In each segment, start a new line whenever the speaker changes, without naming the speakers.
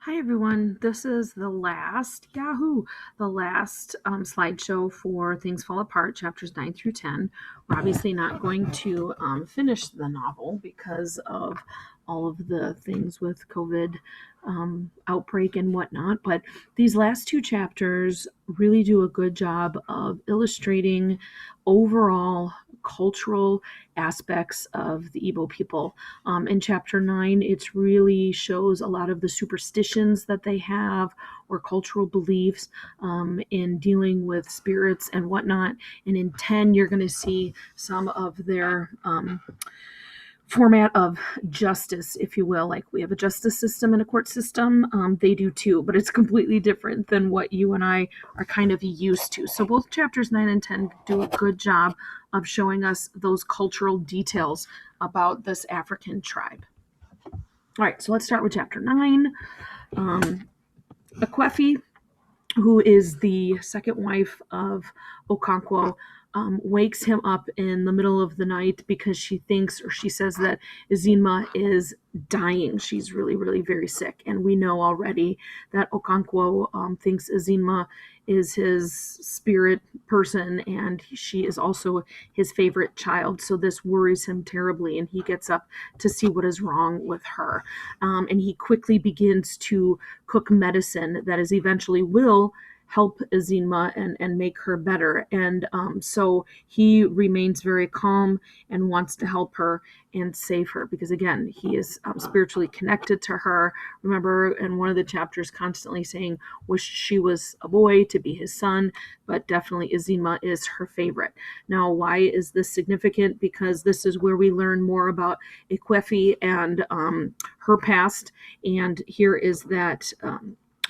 Hi everyone, this is the last slideshow for Things Fall Apart, chapters 9 through 10. We're obviously not going to finish the novel because of all of the things with COVID outbreak and whatnot, but these last two chapters really do a good job of illustrating overall cultural aspects of the Igbo people. In chapter 9, it really shows a lot of the superstitions that they have or cultural beliefs in dealing with spirits and whatnot. And in 10, you're going to see some of their format of justice, if you will. Like we have a justice system and a court system. They do too, but it's completely different than what you and I are kind of used to. So both chapters 9 and 10 do a good job of showing us those cultural details about this African tribe. All right, so let's start with chapter 9. Akwefi, who is the second wife of Okonkwo, wakes him up in the middle of the night because she thinks, or she says, that Izinma is dying. She's really, really very sick. And we know already that Okonkwo thinks Izinma is his spirit person, and she is also his favorite child. So this worries him terribly, and he gets up to see what is wrong with her. And he quickly begins to cook medicine that is eventually will help Izinma and make her better. And so he remains very calm and wants to help her and save her because, again, he is spiritually connected to her. Remember, in one of the chapters, constantly saying, wish she was a boy to be his son, but definitely Izinma is her favorite. Now, why is this significant? Because this is where we learn more about Ikwefi and her past. And here is that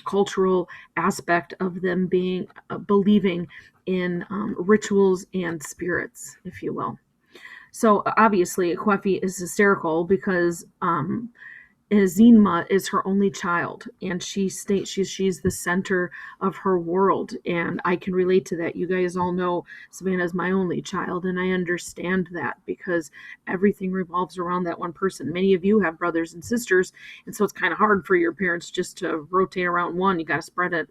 cultural aspect of them being believing in rituals and spirits, if you will. So obviously, Akwefi is hysterical because Zinma is her only child, and she states she's the center of her world, and I can relate to that. You guys all know Savannah is my only child, and I understand that because everything revolves around that one person. Many of you have brothers and sisters, and so it's kind of hard for your parents just to rotate around one. You got to spread out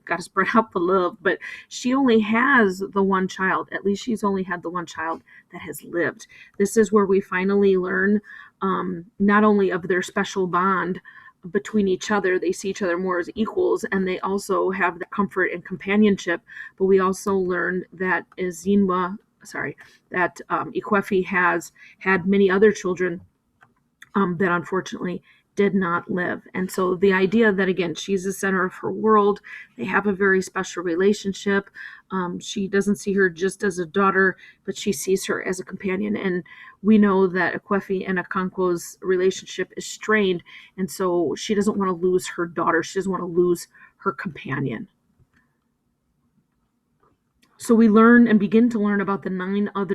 the love. But she only has the one child. At least she's only had the one child that has lived. This is where we finally learn not only of their special bond between each other, they see each other more as equals, and they also have the comfort and companionship. But we also learn that Ikwefi has had many other children that unfortunately did not live. And so the idea that, again, she's the center of her world, they have a very special relationship. She doesn't see her just as a daughter, but she sees her as a companion. And we know that Akwefi and Okonkwo's relationship is strained, and so she doesn't want to lose her daughter. She doesn't want to lose her companion. So we learn and begin to learn about the nine other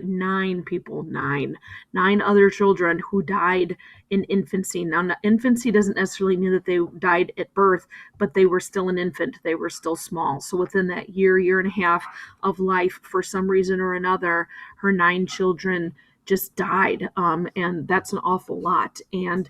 children who died in infancy. Now, infancy doesn't necessarily mean that they died at birth, but they were still an infant. They were still small. So within that year and a half of life, for some reason or another, her 9 children just died. And that's an awful lot. And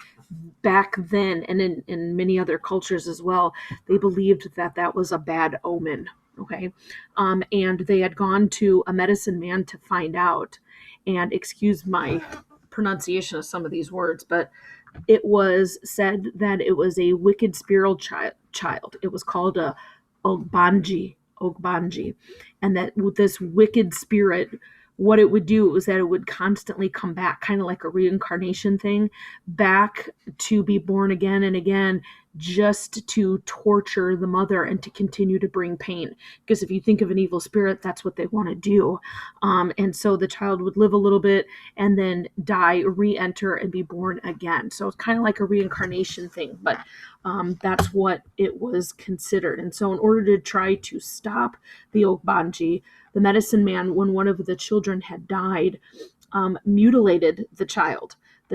back then, and in many other cultures as well, they believed that that was a bad omen. Okay. And they had gone to a medicine man to find out. And excuse my pronunciation of some of these words, but it was said that it was a wicked spiritual child. It was called a Ogbanji, and that with this wicked spirit, what it would do was that it would constantly come back, kind of like a reincarnation thing, back to be born again and again, just to torture the mother and to continue to bring pain. Because if you think of an evil spirit, that's what they want to do. And so the child would live a little bit and then die, re-enter, and be born again. So it's kind of like a reincarnation thing, but that's what it was considered. And so in order to try to stop the Ogbanji, the medicine man, when one of the children had died, mutilated the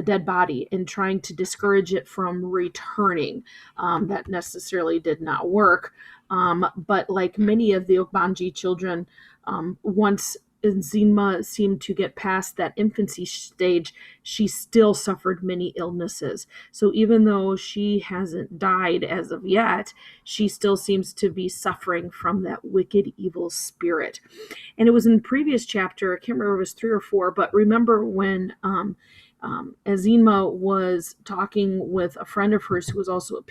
dead body, in trying to discourage it from returning. That necessarily did not work. But like many of the Ogbanji children, once Enzima seemed to get past that infancy stage, she still suffered many illnesses. So even though she hasn't died as of yet, she still seems to be suffering from that wicked, evil spirit. And it was in the previous chapter, I can't remember if it was 3 or 4, but remember when Azima was talking with a friend of hers who was also a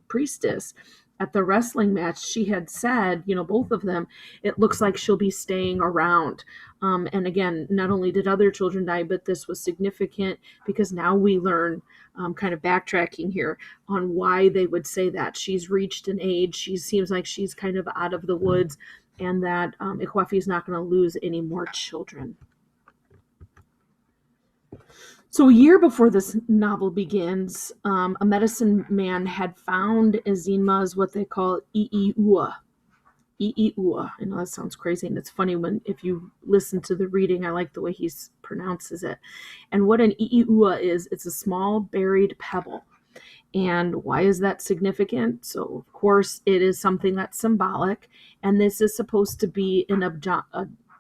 priestess at the wrestling match. She had said, both of them, it looks like she'll be staying around. And again, not only did other children die, but this was significant because now we learn, kind of backtracking here, on why they would say that. She's reached an age, she seems like she's kind of out of the woods, and that Ikwafi is not going to lose any more children. So a year before this novel begins, a medicine man had found Ezima's what they call Iiua. Iiua. I know that sounds crazy, and it's funny if you listen to the reading, I like the way he pronounces it. And what an Iiua is, it's a small buried pebble. And why is that significant? So, of course, it is something that's symbolic, and this is supposed to be an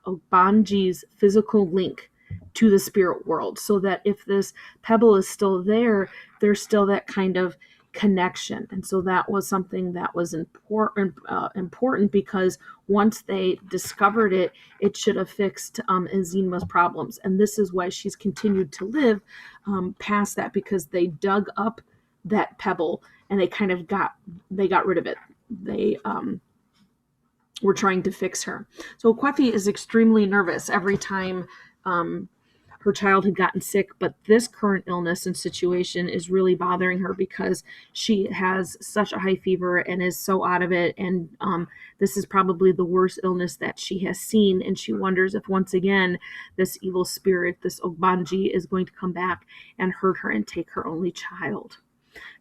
Obanji's physical link to the spirit world, so that if this pebble is still there, there's still that kind of connection. And so that was something that was important because once they discovered it, it should have fixed Enzima's problems. And this is why she's continued to live past that, because they dug up that pebble and they got rid of it. They were trying to fix her. So Kwefi is extremely nervous every time her child had gotten sick, but this current illness and situation is really bothering her because she has such a high fever and is so out of it, and this is probably the worst illness that she has seen, and she wonders if once again this evil spirit, this Ogbanji, is going to come back and hurt her and take her only child.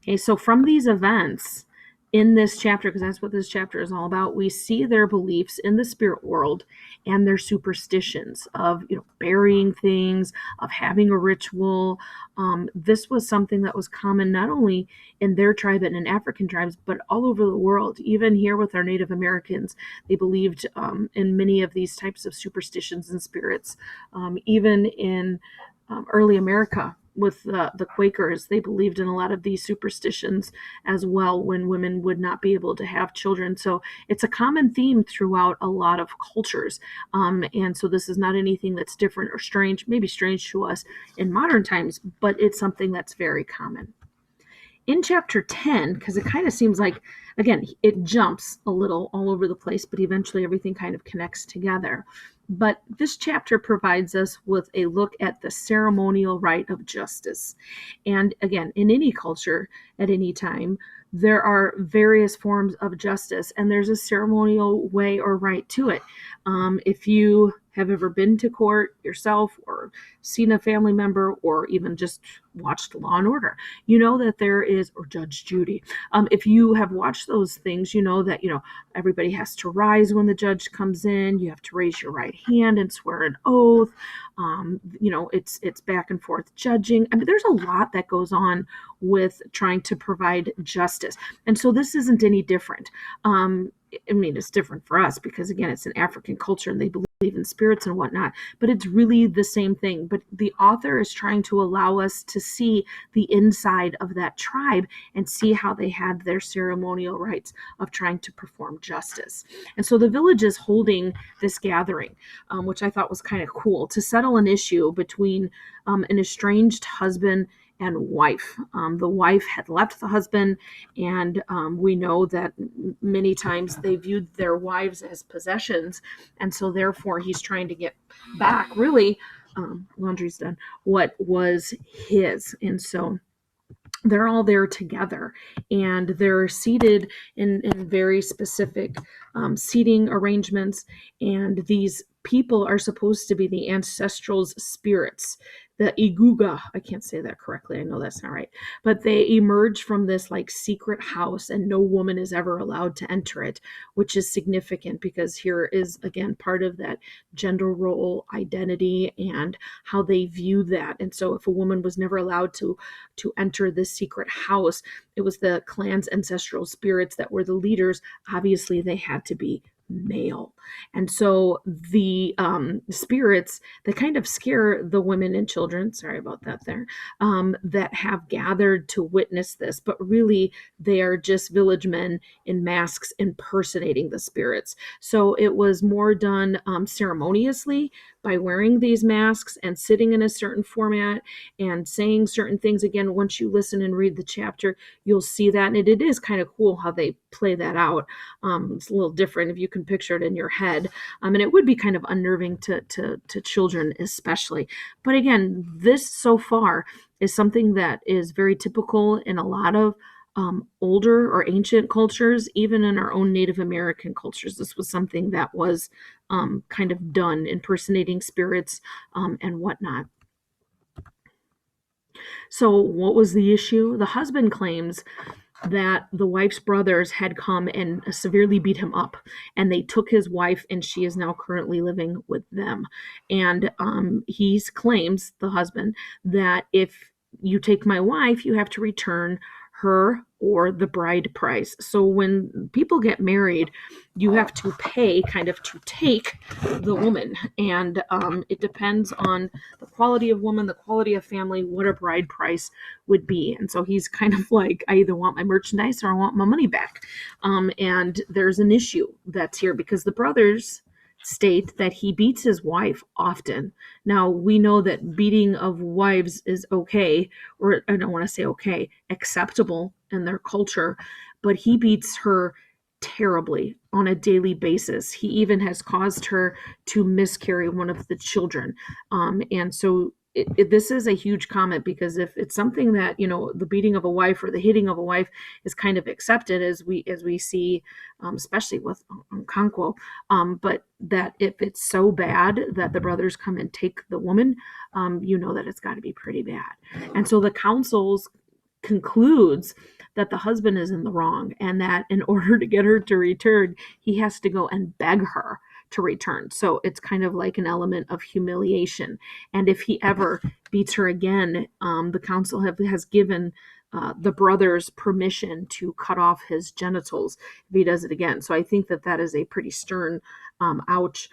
Okay, so from these events in this chapter, because that's what this chapter is all about, we see their beliefs in the spirit world and their superstitions of burying things, of having a ritual. This was something that was common not only in their tribe and in African tribes, but all over the world. Even here with our Native Americans, they believed in many of these types of superstitions and spirits. Even in early America, with the Quakers, they believed in a lot of these superstitions as well, when women would not be able to have children. So it's a common theme throughout a lot of cultures. And so this is not anything that's different or strange, maybe strange to us in modern times, but it's something that's very common. In chapter 10, because it kind of seems like, again, it jumps a little all over the place, but eventually everything kind of connects together. But this chapter provides us with a look at the ceremonial rite of justice. And again, in any culture at any time, there are various forms of justice, and there's a ceremonial way or rite to it. If you have ever been to court yourself, or seen a family member, or even just watched Law and Order, you know that there is, or Judge Judy. If you have watched those things, you know that everybody has to rise when the judge comes in. You have to raise your right hand and swear an oath. It's back and forth judging. I mean, there's a lot that goes on with trying to provide justice, and so this isn't any different. It's different for us because, again, it's an African culture and they believe in spirits and whatnot, but it's really the same thing. But the author is trying to allow us to see the inside of that tribe and see how they had their ceremonial rites of trying to perform justice. And so the village is holding this gathering, which I thought was kind of cool, to settle an issue between an estranged husband and wife. The wife had left the husband, and we know that many times they viewed their wives as possessions, and so therefore he's trying to get back, really, laundry's done, what was his. And so they're all there together, and they're seated in very specific seating arrangements, and these people are supposed to be the ancestral spirits, the Iguga. I can't say that correctly. I know that's not right. But they emerge from this secret house, and no woman is ever allowed to enter it, which is significant because here is, again, part of that gender role identity and how they view that. And so if a woman was never allowed to enter this secret house, it was the clan's ancestral spirits that were the leaders. Obviously, they had to be male. And so the spirits that kind of scare the women and children, sorry about that there, that have gathered to witness this, but really they are just village men in masks impersonating the spirits. So it was more done ceremoniously by wearing these masks and sitting in a certain format and saying certain things. Again, once you listen and read the chapter, you'll see that. And it is kind of cool how they play that out. It's a little different if you can picture it in your head. And it would be kind of unnerving to children, especially. But again, this so far is something that is very typical in a lot of older or ancient cultures, even in our own Native American cultures. This was something that was kind of done, impersonating spirits and whatnot. So, what was the issue? The husband claims that the wife's brothers had come and severely beat him up, and they took his wife, and she is now currently living with them. And he claims, the husband, that if you take my wife, you have to return her or the bride price. So when people get married, you have to pay kind of to take the woman, and it depends on the quality of woman, the quality of family, what a bride price would be. And so he's kind of like, I either want my merchandise or I want my money back. And there's an issue that's here because the brothers state that he beats his wife often. Now, we know that beating of wives is okay, or I don't want to say okay, acceptable in their culture, but he beats her terribly on a daily basis. He even has caused her to miscarry one of the children. And so this is a huge comment because if it's something that, the beating of a wife or the hitting of a wife is kind of accepted, as we see, especially with Okonkwo, but that if it's so bad that the brothers come and take the woman, that it's got to be pretty bad. And so the councils concludes that the husband is in the wrong and that in order to get her to return, he has to go and beg her to return. So it's kind of like an element of humiliation. And if he ever beats her again, the council has given the brothers permission to cut off his genitals if he does it again. So I think that is a pretty stern, ouch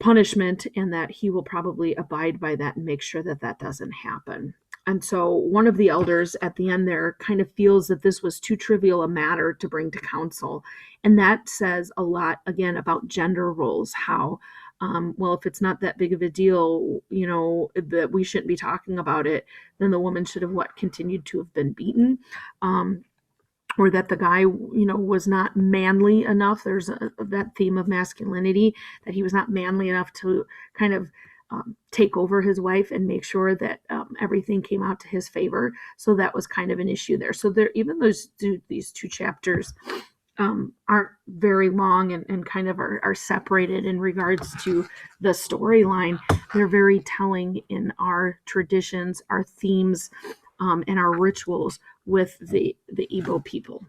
punishment, and that he will probably abide by that and make sure that doesn't happen. And so one of the elders at the end there kind of feels that this was too trivial a matter to bring to council. And that says a lot, again, about gender roles, how, well, if it's not that big of a deal, that we shouldn't be talking about it, then the woman should have continued to have been beaten. Or that the guy, was not manly enough. There's that theme of masculinity, that he was not manly enough to kind of take over his wife and make sure that everything came out to his favor. So that was kind of an issue there. So even these two chapters aren't very long and kind of are separated in regards to the storyline. They're very telling in our traditions, our themes, and our rituals with the Igbo people.